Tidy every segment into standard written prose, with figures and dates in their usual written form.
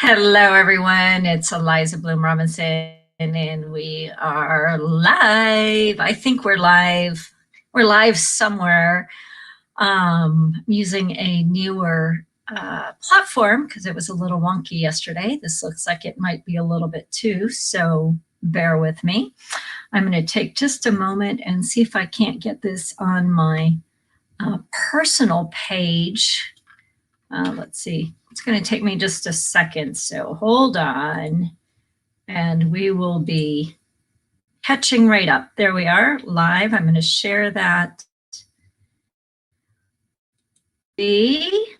Hello, everyone. It's Aliza Bloom Robinson, and we are live. I think we're live. We're live somewhere. I'm using a newer platform because it was a little wonky yesterday. This looks like it might be a little bit too, so bear with me. I'm going to take just a moment and see if I can't get this on my personal page. Let's see. It's going to take me just a second, so hold on, and we will be catching right up. There we are, live. I'm going to share that. Be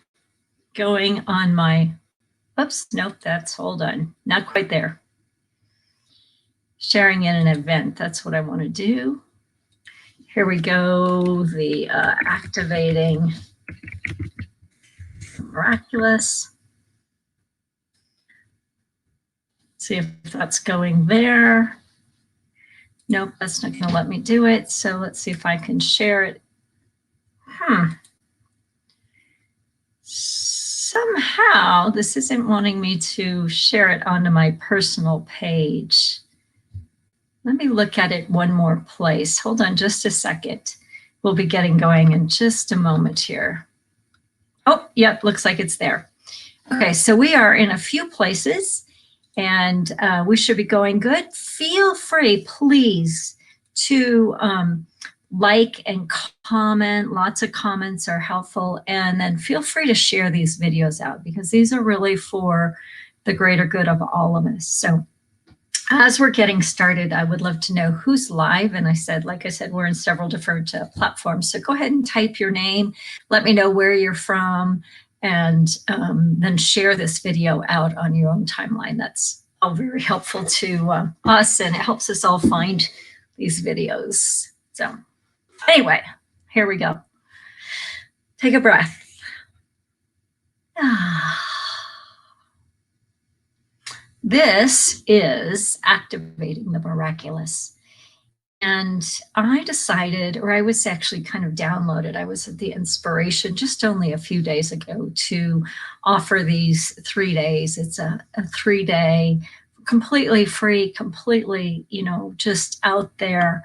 going on my, oops, nope, hold on, not quite there. Sharing in an event, that's what I want to do. Here we go, the activating Miraculous. See if that's going there. Nope, that's not going to let me do it. So let's see if I can share it. Somehow this isn't wanting me to share it onto my personal page. Let me look at it one more place. Hold on just a second. We'll be getting going in just a moment here. Oh, yep, looks like it's there. Okay, so we are in a few places and we should be going good. Feel free, please, to like and comment. Lots of comments are helpful. And then feel free to share these videos out because these are really for the greater good of all of us. So as we're getting started, I would love to know who's live. And like I said, we're in several different platforms. So go ahead and type your name. Let me know where you're from. And then share this video out on your own timeline. That's all very helpful to us, and it helps us all find these videos. So anyway, here we go. Take a breath. This is activating the miraculous. And I decided, or I was actually kind of downloaded, I was at the inspiration just only a few days ago to offer these 3 days. It's a 3-day, completely free, completely, just out there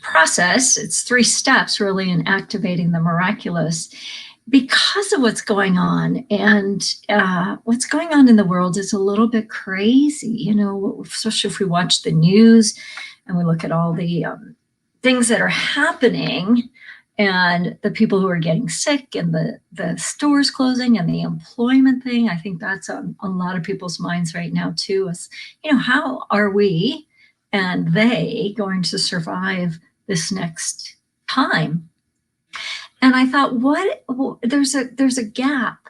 process. It's 3 steps really in activating the miraculous. Because of what's going on, and what's going on in the world is a little bit crazy, especially if we watch the news and we look at all the things that are happening and the people who are getting sick and the stores closing and the employment thing. I think that's on a lot of people's minds right now too, is, how are we and they going to survive this next time? And I thought, there's a gap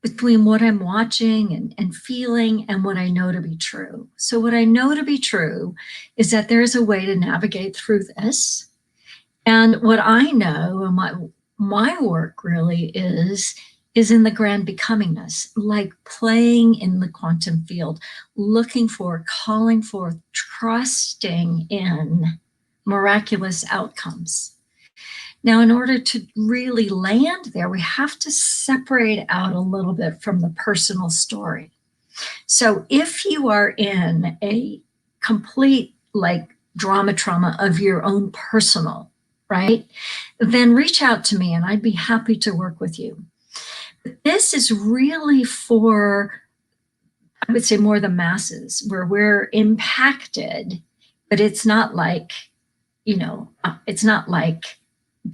between what I'm watching and feeling and what I know to be true. So what I know to be true is that there's a way to navigate through this. And what I know and my work really is in the grand becomingness, like playing in the quantum field, looking for, calling forth, trusting in miraculous outcomes. Now, in order to really land there, we have to separate out a little bit from the personal story. So if you are in a complete trauma of your own personal, right, then reach out to me and I'd be happy to work with you. But this is really for, I would say, more the masses, where we're impacted, but it's not like, it's not like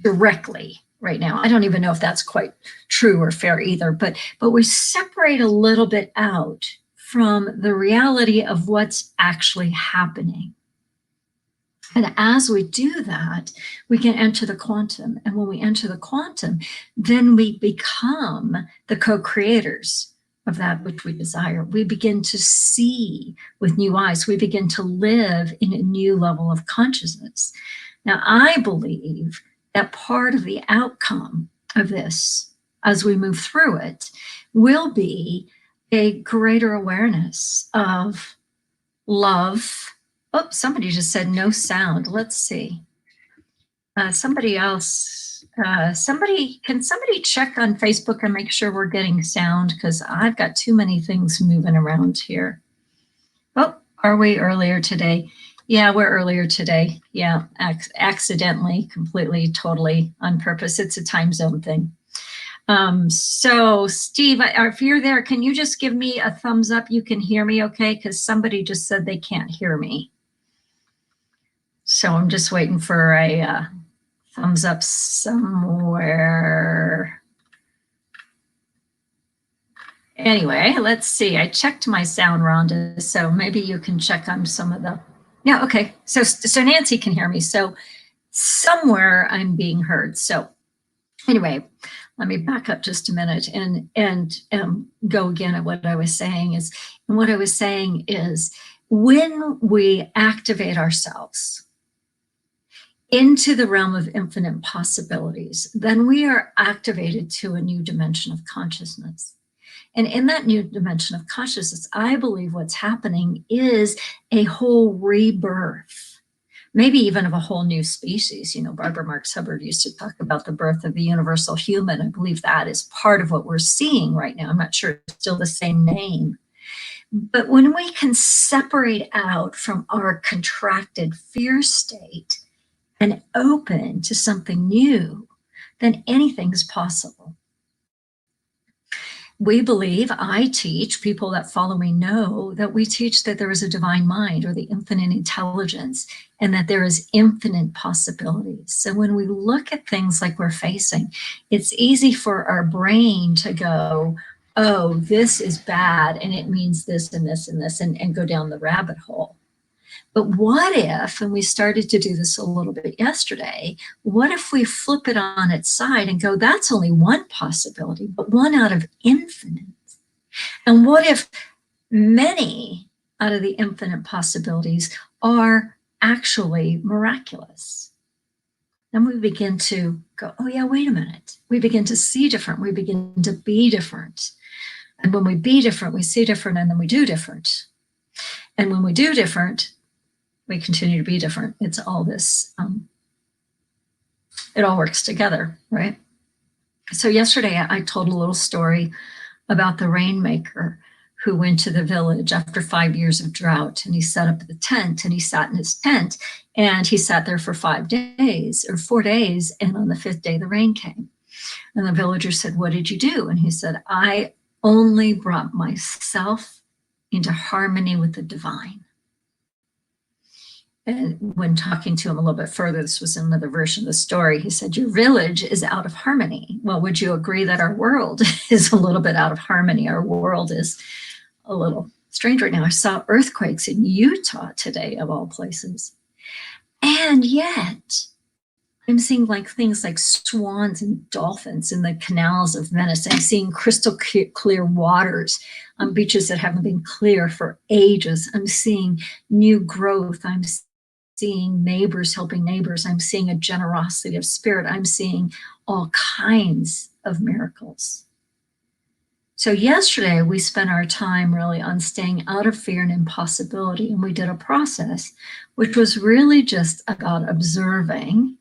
directly right now. I don't even know if that's quite true or fair either, but we separate a little bit out from the reality of what's actually happening. And as we do that, we can enter the quantum. And when we enter the quantum, then we become the co-creators of that which we desire. We begin to see with new eyes. We begin to live in a new level of consciousness. Now, I believe that part of the outcome of this, as we move through it, will be a greater awareness of love. Oh, somebody just said no sound. Let's see. Somebody else Can somebody check on Facebook and make sure we're getting sound? Because I've got too many things moving around here. Oh, are we earlier today? Yeah, we're earlier today. Yeah, accidentally, completely, totally on purpose. It's a time zone thing. So Steve, if you're there, can you just give me a thumbs up? You can hear me okay? Because somebody just said they can't hear me. So I'm just waiting for a thumbs up somewhere. Anyway, let's see. I checked my sound, Rhonda, so maybe you can check on some of the, yeah, okay. So Nancy can hear me. So somewhere I'm being heard. So anyway, let me back up just a minute and go again at what I was saying is, and what I was saying is when we activate ourselves into the realm of infinite possibilities, then we are activated to a new dimension of consciousness. And in that new dimension of consciousness, I believe what's happening is a whole rebirth, maybe even of a whole new species. You know, Barbara Marx Hubbard used to talk about the birth of the universal human. I believe that is part of what we're seeing right now. I'm not sure it's still the same name. But when we can separate out from our contracted fear state and open to something new, then anything's possible. We believe, I teach, people that follow me know that we teach that there is a divine mind or the infinite intelligence and that there is infinite possibilities. So when we look at things like we're facing, it's easy for our brain to go, oh, this is bad and it means this and this and this and go down the rabbit hole. But what if, and we started to do this a little bit yesterday, what if we flip it on its side and go, that's only one possibility, but one out of infinite? And what if many out of the infinite possibilities are actually miraculous? Then we begin to go, oh yeah, wait a minute. We begin to see different. We begin to be different. And when we be different, we see different, and then we do different. And when we do different, we continue to be different. It's all this, it all works together, right? So yesterday I told a little story about the rainmaker who went to the village after 5 years of drought, and he set up the tent and he sat in his tent and he sat there for 5 days or 4 days. And on the 5th day, the rain came. And the villager said, what did you do? And he said, I only brought myself into harmony with the divine. And when talking to him a little bit further, this was another version of the story, he said, your village is out of harmony. Well, would you agree that our world is a little bit out of harmony? Our world is a little strange right now. I saw earthquakes in Utah today, of all places. And yet, I'm seeing like things like swans and dolphins in the canals of Venice. I'm seeing crystal clear waters on beaches that haven't been clear for ages. I'm seeing new growth. I'm seeing neighbors helping neighbors. I'm seeing a generosity of spirit. I'm seeing all kinds of miracles. So yesterday we spent our time really on staying out of fear and impossibility. And we did a process which was really just about observing,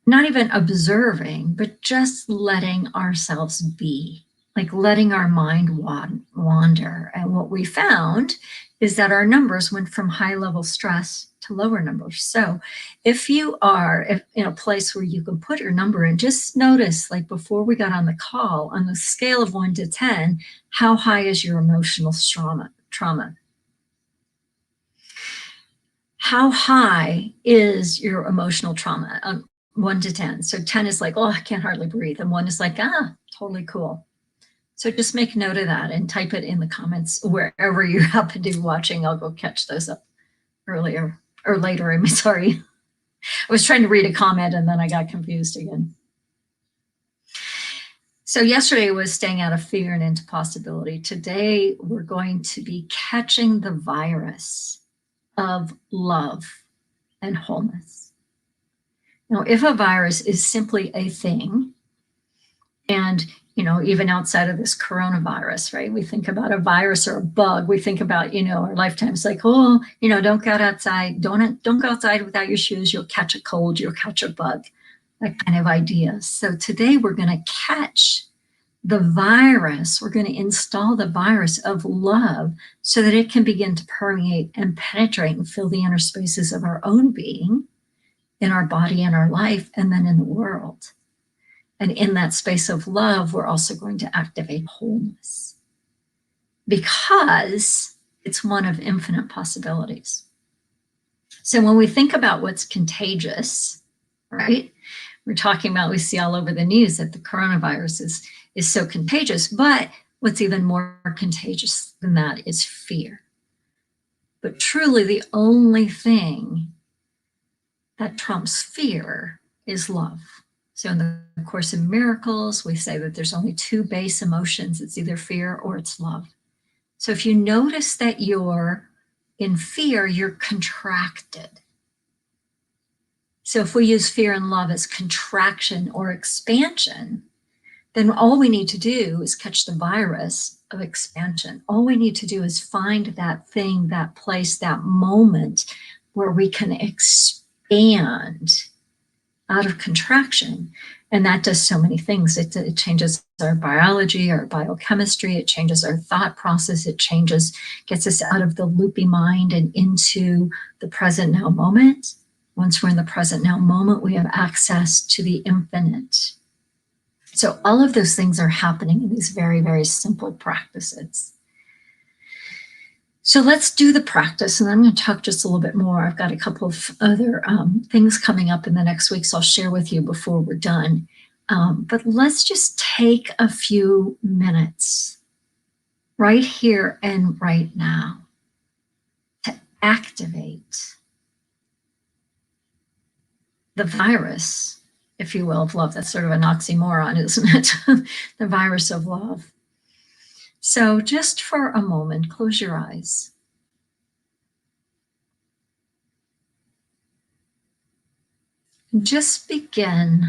not even observing, but just letting ourselves be, like letting our mind wander. And what we found is that our numbers went from high level stress to lower numbers. So if you are in a place where you can put your number in, just notice, like before we got on the call, on the scale of 1 to 10, how high is your emotional trauma? How high is your emotional trauma? 1 to 10. So 10 is like, oh, I can't hardly breathe. And 1 is like, totally cool. So just make note of that and type it in the comments wherever you happen to be watching. I'll go catch those up earlier or later. I'm sorry. I was trying to read a comment and then I got confused again. So yesterday was staying out of fear and into possibility. Today, we're going to be catching the virus of love and wholeness. Now, if a virus is simply a thing, and even outside of this coronavirus, right? We think about a virus or a bug. We think about, our lifetimes like, oh, don't go outside. Don't go outside without your shoes. You'll catch a cold. You'll catch a bug. that kind of idea. So today we're going to catch the virus, we're going to install the virus of love so that it can begin to permeate and penetrate and fill the inner spaces of our own being, in our body, in our life, and then in the world. And in that space of love, we're also going to activate wholeness because it's one of infinite possibilities. So when we think about what's contagious, right? We're talking about, we see all over the news that the coronavirus is so contagious, but what's even more contagious than that is fear. But truly the only thing that trumps fear is love. So in the Course in Miracles, we say that there's only two base emotions. It's either fear or it's love. So if you notice that you're in fear, you're contracted. So if we use fear and love as contraction or expansion, then all we need to do is catch the virus of expansion. All we need to do is find that thing, that place, that moment where we can expand out of contraction. And that does so many things. It changes our biology, our biochemistry, it changes our thought process, it gets us out of the loopy mind and into the present now moment. Once we're in the present now moment, we have access to the infinite. So all of those things are happening in these very, very simple practices. So let's do the practice, and I'm going to talk just a little bit more. I've got a couple of other things coming up in the next week, so I'll share with you before we're done. But let's just take a few minutes right here and right now to activate the virus, if you will, of love. That's sort of an oxymoron, isn't it? The virus of love. So just for a moment, close your eyes. And just begin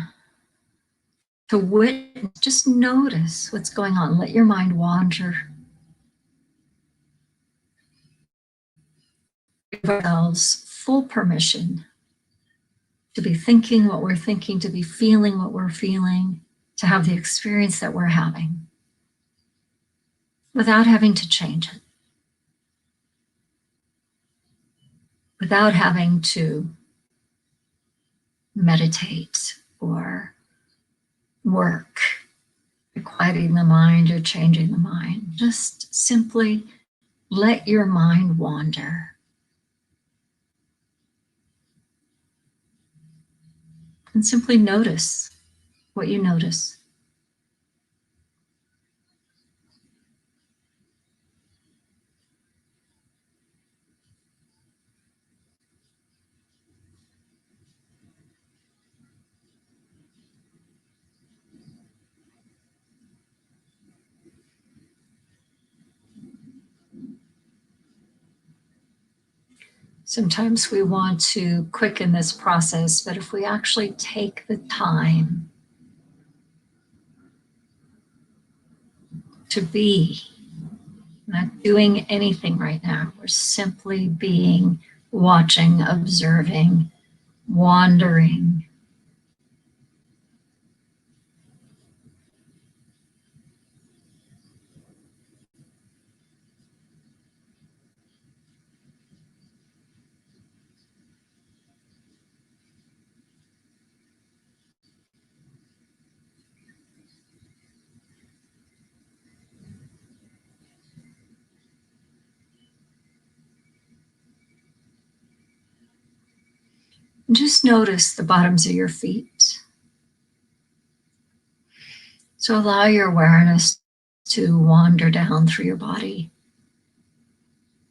to witness, just notice what's going on. Let your mind wander. Give ourselves full permission to be thinking what we're thinking, to be feeling what we're feeling, to have the experience that we're having without having to change it, without having to meditate or work at quieting the mind or changing the mind. Just simply let your mind wander. And simply notice what you notice. Sometimes we want to quicken this process, but if we actually take the time to be, not doing anything right now, we're simply being, watching, observing, wandering. Just notice the bottoms of your feet. So allow your awareness to wander down through your body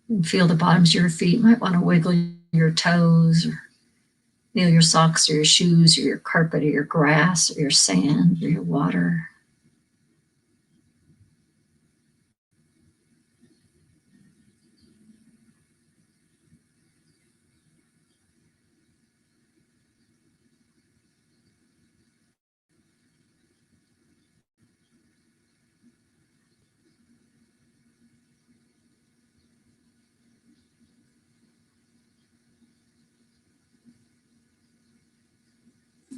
and feel the bottoms of your feet. You might want to wiggle your toes or feel your socks or your shoes or your carpet or your grass or your sand or your water.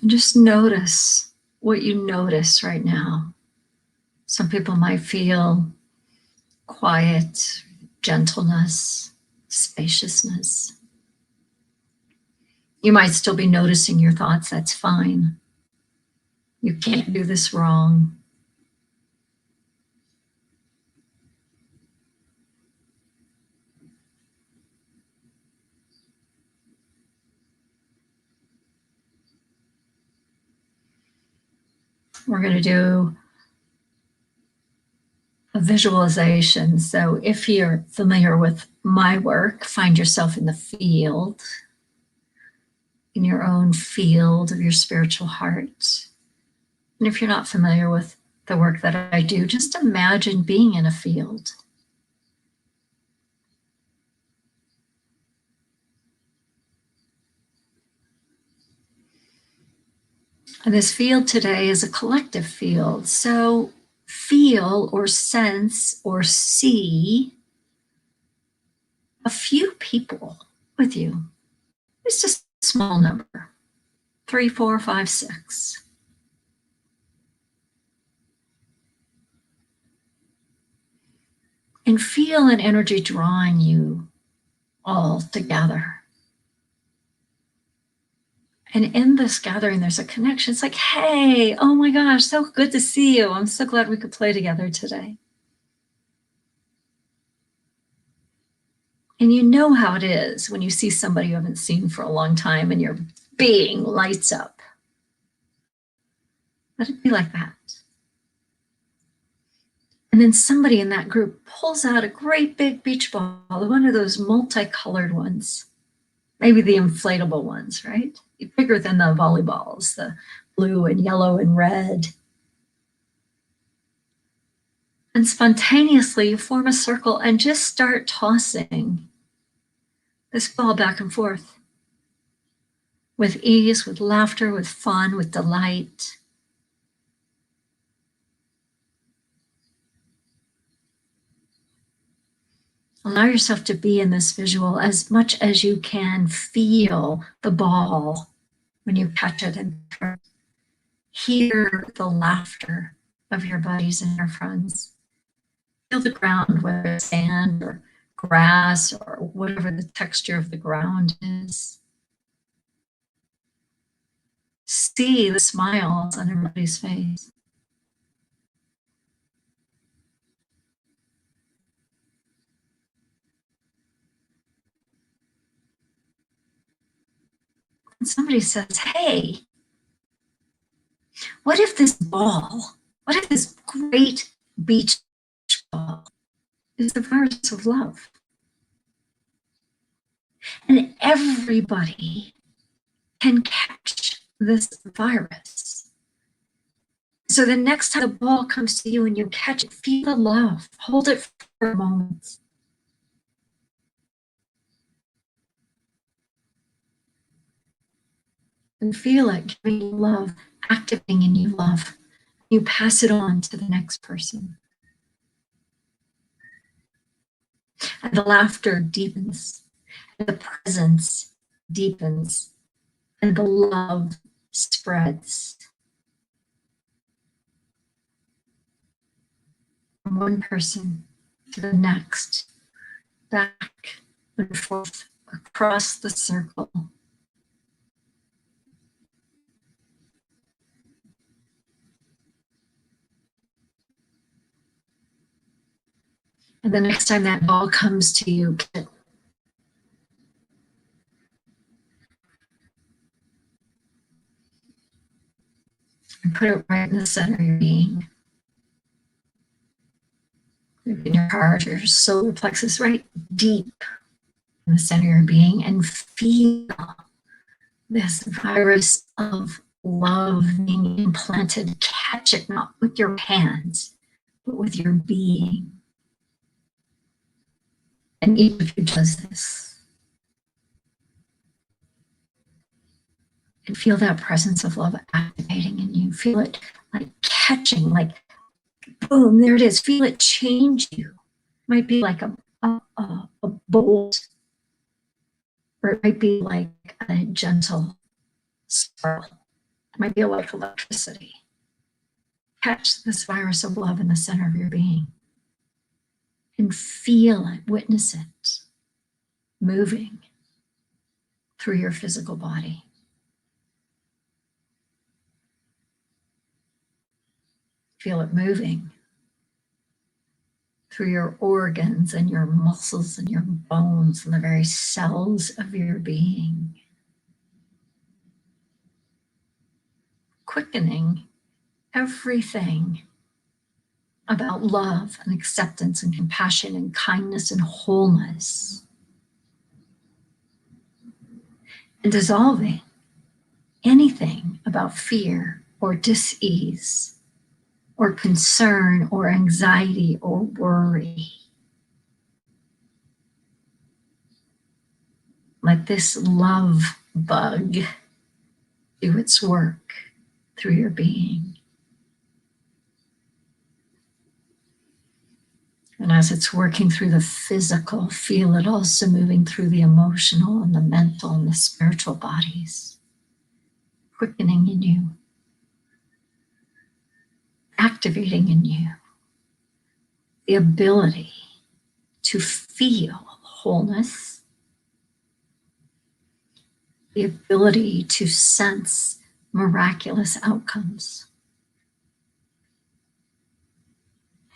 And just notice what you notice right now. Some people might feel quiet, gentleness, spaciousness. You might still be noticing your thoughts. That's fine. You can't do this wrong. We're going to do a visualization. So if you're familiar with my work, find yourself in the field, in your own field of your spiritual heart. And if you're not familiar with the work that I do, just imagine being in a field. And this field today is a collective field. So feel or sense or see a few people with you. It's just a small number, 3, 4, 5, 6. And feel an energy drawing you all together. And in this gathering, there's a connection. It's like, hey, oh my gosh, so good to see you. I'm so glad we could play together today. And you know how it is when you see somebody you haven't seen for a long time and your being lights up. Let it be like that. And then somebody in that group pulls out a great big beach ball, one of those multicolored ones, maybe the inflatable ones, right? Bigger than the volleyballs, the blue and yellow and red. And spontaneously you form a circle and just start tossing this ball back and forth with ease, with laughter, with fun, with delight. Allow yourself to be in this visual as much as you can. Feel the ball when you catch it and hear the laughter of your buddies and your friends. Feel the ground, whether it's sand or grass or whatever the texture of the ground is. See the smiles on everybody's face. And somebody says, hey, what if this ball, what if this great beach ball is the virus of love? And everybody can catch this virus. So the next time the ball comes to you and you catch it, feel the love, hold it for a moment. And feel it giving you love, activating in you love. You pass it on to the next person. And the laughter deepens, and the presence deepens, and the love spreads. From one person to the next, back and forth across the circle. And the next time that ball comes to you, and put it right in the center of your being. In your heart, your solar plexus, right deep in the center of your being, and feel this virus of love being implanted. Catch it, not with your hands, but with your being. And each of you does this. And feel that presence of love activating in you. Feel it like catching, like boom, there it is. Feel it change you. It might be like a bolt, or it might be like a gentle sparkle. might feel like electricity. Catch this virus of love in the center of your being and feel it, witness it, moving through your physical body. Feel it moving through your organs and your muscles and your bones and the very cells of your being. Quickening everything about love and acceptance and compassion and kindness and wholeness. And dissolving anything about fear or dis-ease or concern or anxiety or worry. Let this love bug do its work through your being. And as it's working through the physical, feel it also moving through the emotional and the mental and the spiritual bodies, quickening in you, activating in you the ability to feel wholeness, the ability to sense miraculous outcomes,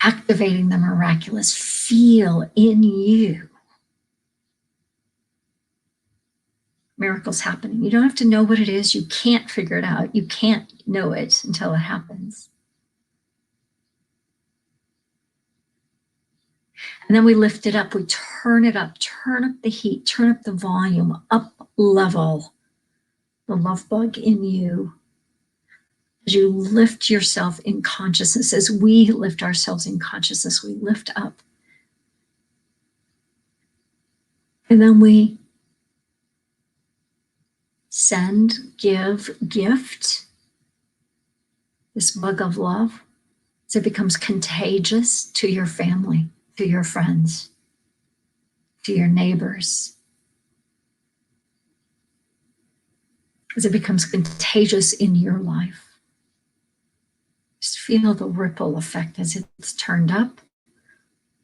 activating the miraculous, feel in you miracles happening. You don't have to know what it is. You can't figure it out. You can't know it until it happens. And then we lift it up, we turn it up, turn up the heat, turn up the volume, up level the love bug in you. As you lift yourself in consciousness, as we lift ourselves in consciousness, we lift up. And then we send, give, gift this bug of love as it becomes contagious to your family, to your friends, to your neighbors. As it becomes contagious in your life. Just feel the ripple effect as it's turned up,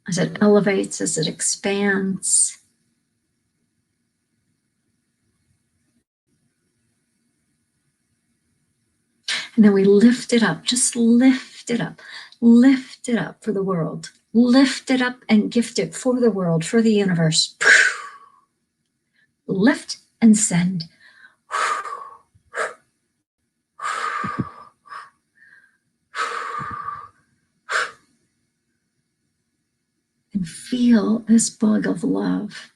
as it elevates, as it expands. And then we lift it up, just lift it up for the world. Lift it up and gift it for the world, for the universe. Lift and send. And feel this bug of love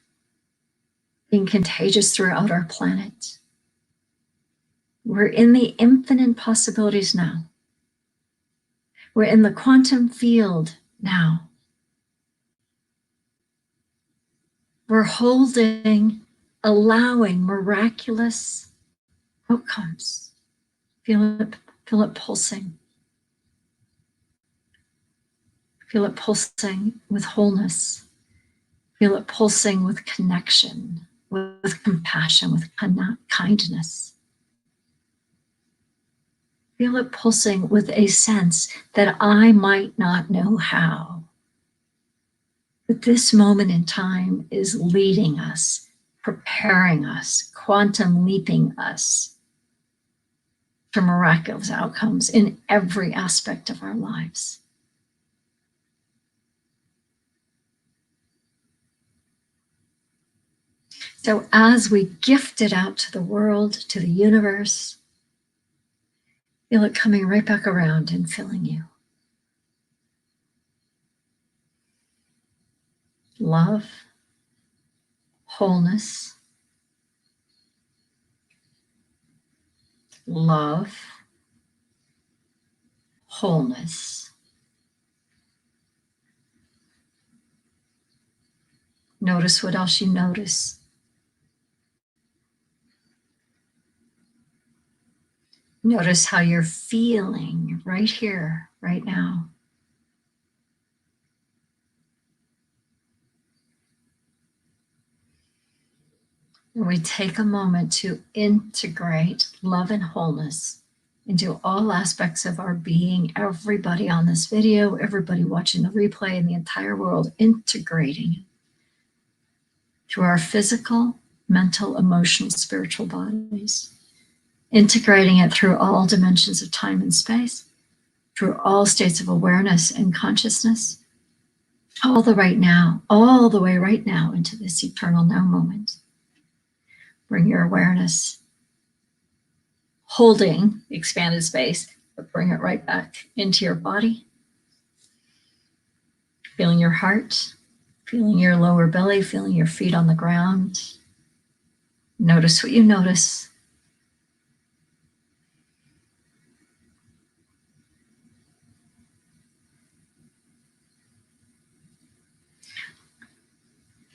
being contagious throughout our planet. We're in the infinite possibilities now. We're in the quantum field now. We're holding, allowing miraculous outcomes. Feel it pulsing. Feel it pulsing with wholeness. Feel it pulsing with connection, with compassion, with kindness. Feel it pulsing with a sense that I might not know how. But this moment in time is leading us, preparing us, quantum leaping us to miraculous outcomes in every aspect of our lives. So as we gift it out to the world, to the universe, feel it coming right back around and filling you. Love, wholeness, love, wholeness. Notice what else you notice. Notice how you're feeling right here, right now. And we take a moment to integrate love and wholeness into all aspects of our being, everybody on this video, everybody watching the replay, and the entire world, integrating through our physical, mental, emotional, spiritual bodies, integrating it through all dimensions of time and space, through all states of awareness and consciousness, all the way right now into this eternal now moment. Bring your awareness, holding expanded space, but bring it right back into your body. Feeling your heart, feeling your lower belly, feeling your feet on the ground. Notice what you notice.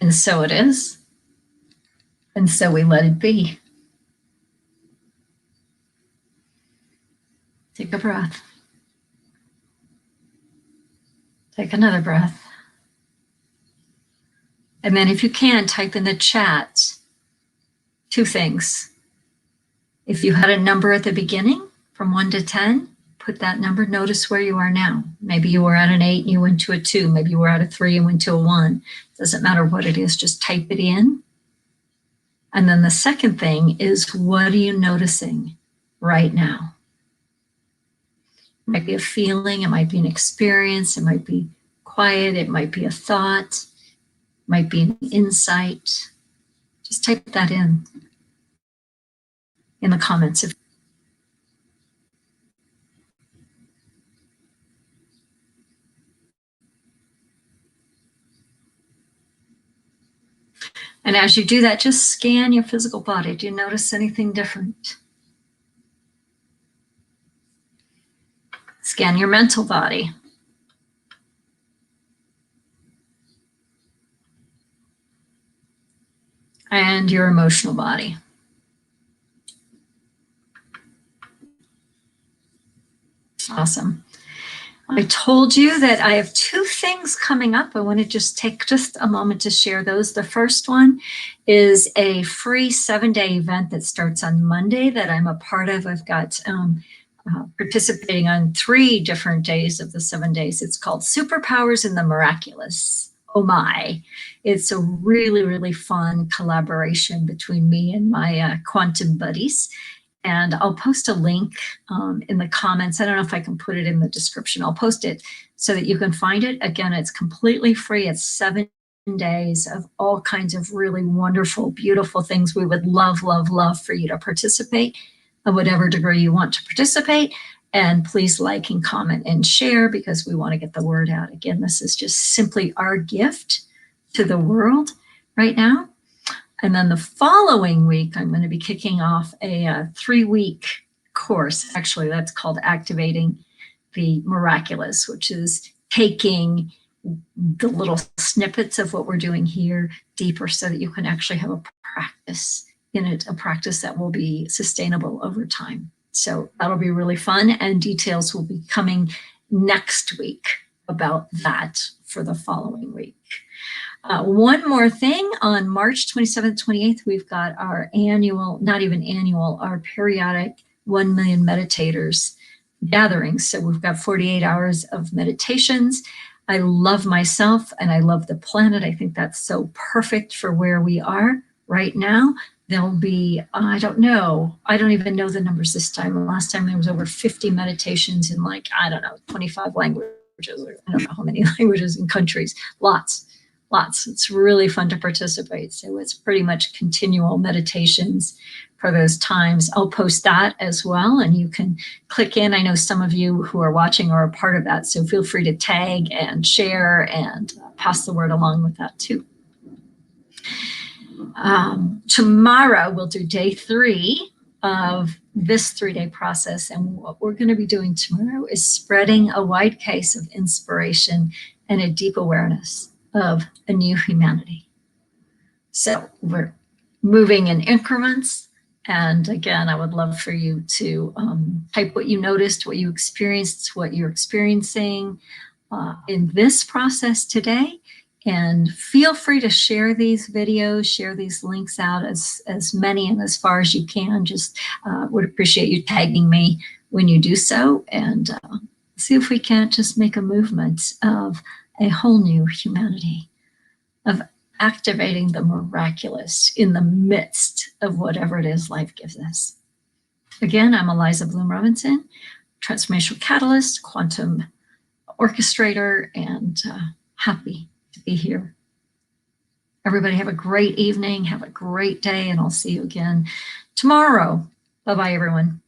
And so it is. And so we let it be. Take a breath. Take another breath. And then if you can, type in the chat 2 things. If you had a number at the beginning from 1 to 10, put that number. Notice where you are now. Maybe you were at an 8 and you went to a 2. Maybe you were at a 3 and went to a 1. Doesn't matter what it is, just type it in. And then the second thing is, what are you noticing right now? It might be a feeling, it might be an experience, it might be quiet, it might be a thought, it might be an insight. Just type that in the comments. And as you do that, just scan your physical body. Do you notice anything different? Scan your mental body. And your emotional body. Awesome. I told you that I have 2 things coming up. I want to just take just a moment to share those. The first one is a free 7-day event that starts on Monday that I'm a part of. I've got participating on 3 different days of the 7 days. It's called Superpowers in the Miraculous. Oh my. It's a really, really fun collaboration between me and my quantum buddies. And I'll post a link in the comments. I don't know if I can put it in the description. I'll post it so that you can find it. Again, it's completely free. It's 7 days of all kinds of really wonderful, beautiful things. We would love, love, love for you to participate at whatever degree you want to participate. And please like and comment and share, because we want to get the word out. Again, this is just simply our gift to the world right now. And then the following week, I'm going to be kicking off a 3-week course. Actually, that's called Activating the Miraculous, which is taking the little snippets of what we're doing here deeper so that you can actually have a practice in it, a practice that will be sustainable over time. So that'll be really fun, and details will be coming next week about that for the following week. One more thing, on March 27th, 28th, we've got our annual, not even annual, our periodic 1 million meditators gatherings. So we've got 48 hours of meditations. I love myself and I love the planet. I think that's so perfect for where we are right now. There'll be, I don't even know the numbers this time. Last time there was over 50 meditations in 25 languages. I don't know how many languages and countries, lots. It's really fun to participate. So it's pretty much continual meditations for those times. I'll post that as well, and you can click in. I know some of you who are watching are a part of that, so feel free to tag and share and pass the word along with that too. Tomorrow we'll do day 3 of this 3-day process, and what we're going to be doing tomorrow is spreading a wide case of inspiration and a deep awareness of a new humanity. So we're moving in increments. And again, I would love for you to type what you noticed, what you experienced, what you're experiencing in this process today. And feel free to share these videos, share these links out as many and as far as you can. Just would appreciate you tagging me when you do so, and see if we can't just make a movement of a whole new humanity, of activating the miraculous in the midst of whatever it is life gives us. Again, I'm Aliza Bloom Robinson, transformational catalyst, quantum orchestrator, and happy to be here. Everybody have a great evening, have a great day, and I'll see you again tomorrow. Bye-bye, everyone.